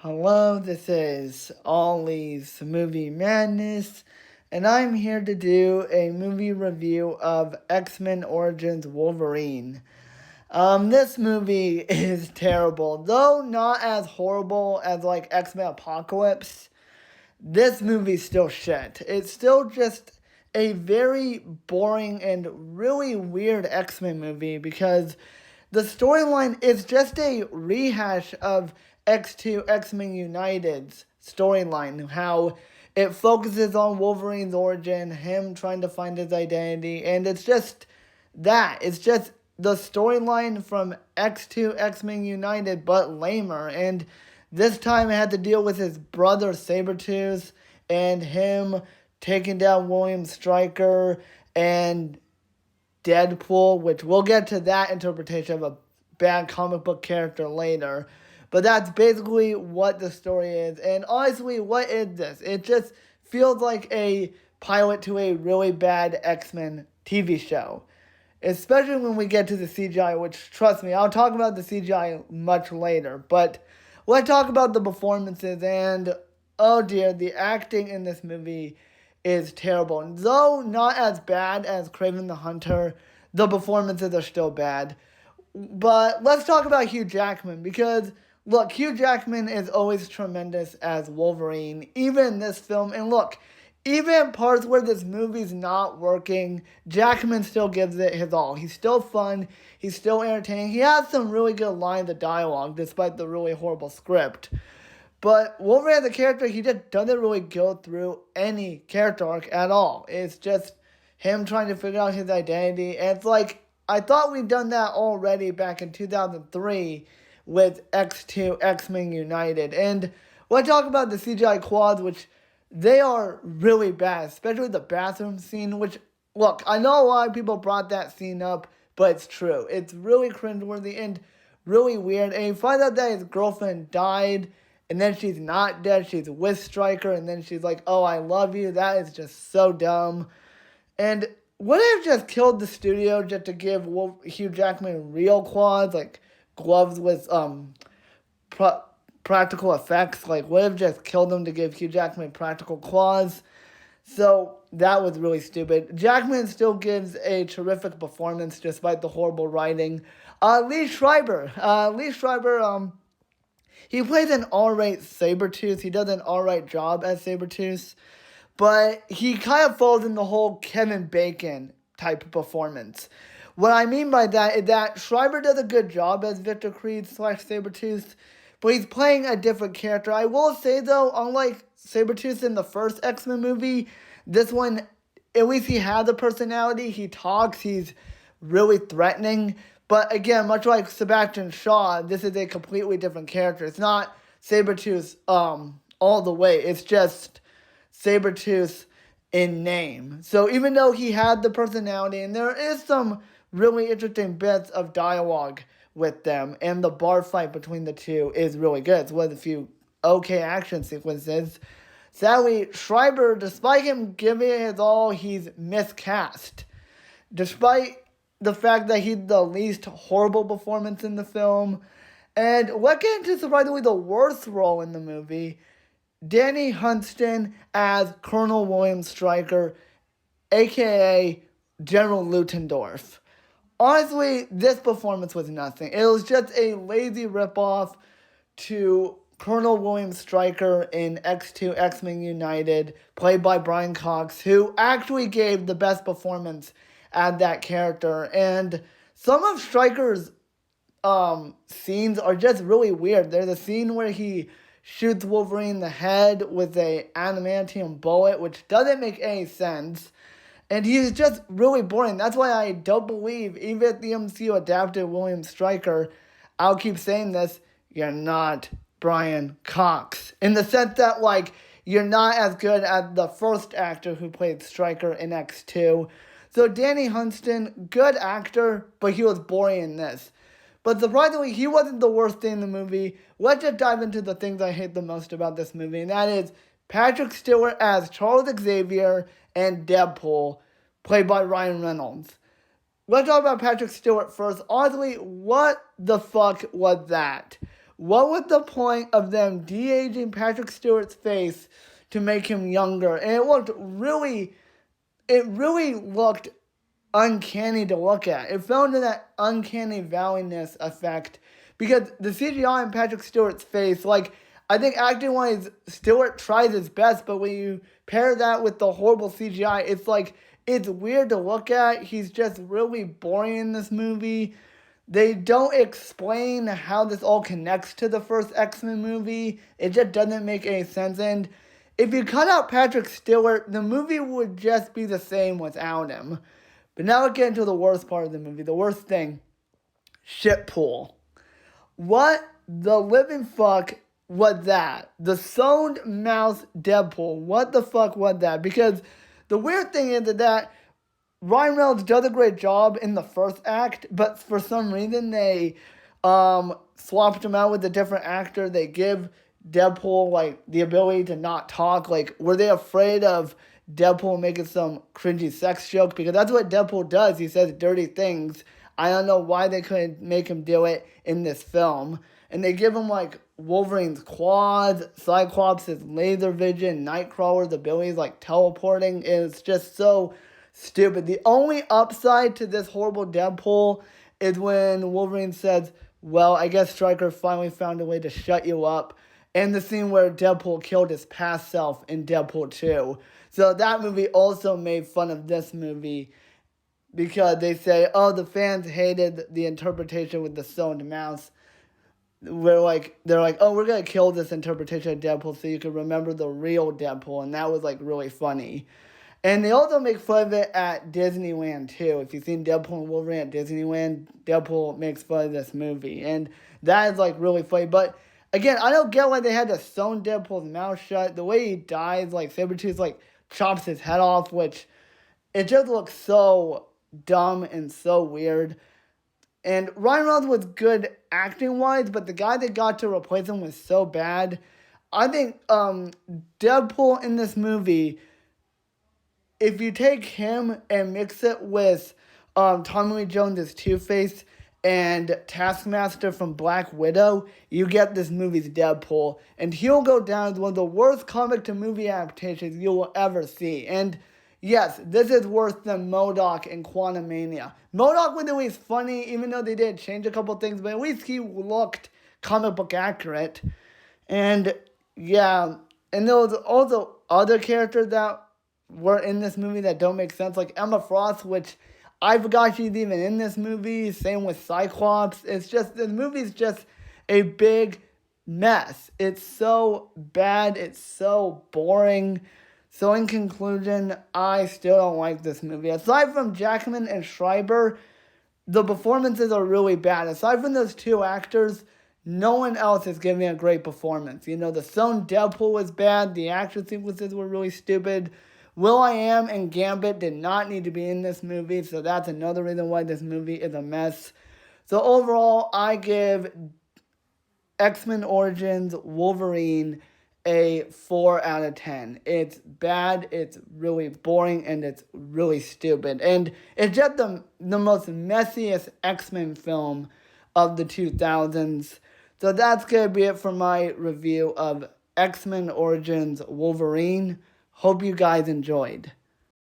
Hello, this is Ollie's Movie Madness, and I'm here to do a movie review of X-Men Origins Wolverine. This movie is terrible, though not as horrible as like X-Men Apocalypse. This movie's still shit. It's still just a very boring and really weird X-Men movie because the storyline is just a rehash of X2 X-Men United's storyline, how it focuses on Wolverine's origin, him trying to find his identity, and it's just that. It's just the storyline from X2 X-Men United, but lamer. And this time it had to deal with his brother Sabretooth and him taking down William Stryker and Deadpool, which we'll get to that interpretation of a bad comic book character later. But that's basically what the story is. And honestly, what is this? It just feels like a pilot to a really bad X-Men TV show. Especially when we get to the CGI, which, trust me, I'll talk about the CGI much later. But let's talk about the performances. And, oh dear, the acting in this movie is terrible. And though not as bad as Kraven the Hunter, the performances are still bad. But let's talk about Hugh Jackman, because look, Hugh Jackman is always tremendous as Wolverine, even in this film. And look, even in parts where this movie's not working, Jackman still gives it his all. He's still fun, he's still entertaining, he has some really good lines of dialogue despite the really horrible script. But Wolverine as a character, he just doesn't really go through any character arc at all. It's just him trying to figure out his identity. And it's like, I thought we'd done that already back in 2003 with X2 X-Men United. And let's talk about the CGI quads, which they are really bad, especially the bathroom scene, which, look, I know a lot of people brought that scene up, but it's true. It's really cringeworthy and really weird. And you find out that his girlfriend died, and then she's not dead, she's with Stryker, and then she's like, oh, I love you. That is just so dumb. And would have just killed the studio just to give Hugh Jackman real quads, like gloves with practical effects. Like, would have just killed them to give Hugh Jackman practical claws. So that was really stupid. Jackman still gives a terrific performance despite the horrible writing. Lee Schreiber, he plays an alright Sabretooth. He does an alright job as Sabretooth. But he kind of falls in the whole Kevin Bacon type of performance. What I mean by that is that Schreiber does a good job as Victor Creed / Sabretooth, but he's playing a different character. I will say, though, unlike Sabretooth in the first X-Men movie, this one, at least he has a personality. He talks. He's really threatening. But again, much like Sebastian Shaw, this is a completely different character. It's not Sabretooth all the way. It's just Sabretooth in name. So even though he had the personality, and there is some really interesting bits of dialogue with them, and the bar fight between the two is really good. It's one of the few okay action sequences. Sadly, Schreiber, despite him giving it his all, he's miscast. Despite the fact that he's the least horrible performance in the film. And let's get into surprisingly the worst role in the movie, Danny Huston as Colonel William Stryker, a.k.a. General Ludendorff. Honestly, this performance was nothing. It was just a lazy ripoff to Colonel William Stryker in X2 X-Men United, played by Brian Cox, who actually gave the best performance as that character. And some of Stryker's scenes are just really weird. There's a scene where he shoots Wolverine in the head with a adamantium bullet, which doesn't make any sense. And he's just really boring. That's why I don't believe, even if the MCU adapted William Stryker, I'll keep saying this, you're not Brian Cox. In the sense that, like, you're not as good as the first actor who played Stryker in X2. So Danny Huston, good actor, but he was boring in this. But surprisingly, he wasn't the worst thing in the movie. Let's just dive into the things I hate the most about this movie, and that is Patrick Stewart as Charles Xavier and Deadpool, played by Ryan Reynolds. Let's talk about Patrick Stewart first. Honestly, what the fuck was that? what was the point of them de-aging Patrick Stewart's face to make him younger? And it really looked uncanny to look at. It fell into that uncanny valleyness effect because the CGI in Patrick Stewart's face, like, I think acting wise, Stewart tries his best, but when you pair that with the horrible CGI, it's like, it's weird to look at. He's just really boring in this movie. They don't explain how this all connects to the first X-Men movie. It just doesn't make any sense. And if you cut out Patrick Stewart, the movie would just be the same without him. But now we get into the worst part of the movie. The worst thing. Shit pool. What the living fuck was that? The sewn mouse Deadpool. What the fuck was that? Because the weird thing is that Ryan Reynolds does a great job in the first act, but for some reason they swapped him out with a different actor. They give Deadpool like the ability to not talk. Like, were they afraid of Deadpool making some cringy sex joke? Because that's what Deadpool does. He says dirty things. I don't know why they couldn't make him do it in this film. And they give him like Wolverine's claws, Cyclops' laser vision, Nightcrawler's abilities like teleporting. It's just so stupid. The only upside to this horrible Deadpool is when Wolverine says, well, I guess Stryker finally found a way to shut you up. And the scene where Deadpool killed his past self in Deadpool 2. So that movie also made fun of this movie because they say, oh, the fans hated the interpretation with the sewn mouse. They're like, oh, we're going to kill this interpretation of Deadpool so you can remember the real Deadpool. And that was like really funny. And they also make fun of it at Disneyland, too. If you've seen Deadpool and Wolverine at Disneyland, Deadpool makes fun of this movie. And that is, like, really funny. But, again, I don't get why they had to sew Deadpool's mouth shut. The way he dies, like, Sabretooth, like, chops his head off, which it just looks so dumb and so weird. And Ryan Reynolds was good acting-wise, but the guy that got to replace him was so bad. I think Deadpool in this movie, if you take him and mix it with Tommy Lee Jones' Two-Face and Taskmaster from Black Widow, you get this movie's Deadpool. And he'll go down as one of the worst comic-to-movie adaptations you will ever see. And yes, this is worse than MODOK and Quantumania. MODOK was at least funny, even though they did change a couple things, but at least he looked comic book accurate. And yeah, and there was also other characters that were in this movie that don't make sense, like Emma Frost, which I forgot she's even in this movie. Same with Cyclops. It's just, the movie's just a big mess. It's so bad. It's so boring. So in conclusion, I still don't like this movie. Aside from Jackman and Schreiber, the performances are really bad. Aside from those two actors, no one else is giving a great performance. You know, the sewn Deadpool was bad. The action sequences were really stupid. Will.i.am and Gambit did not need to be in this movie, so that's another reason why this movie is a mess. So overall, I give X-Men Origins Wolverine a 4 out of 10. It's bad, it's really boring, and it's really stupid. And it's just the most messiest X-Men film of the 2000s. So that's going to be it for my review of X-Men Origins Wolverine. Hope you guys enjoyed.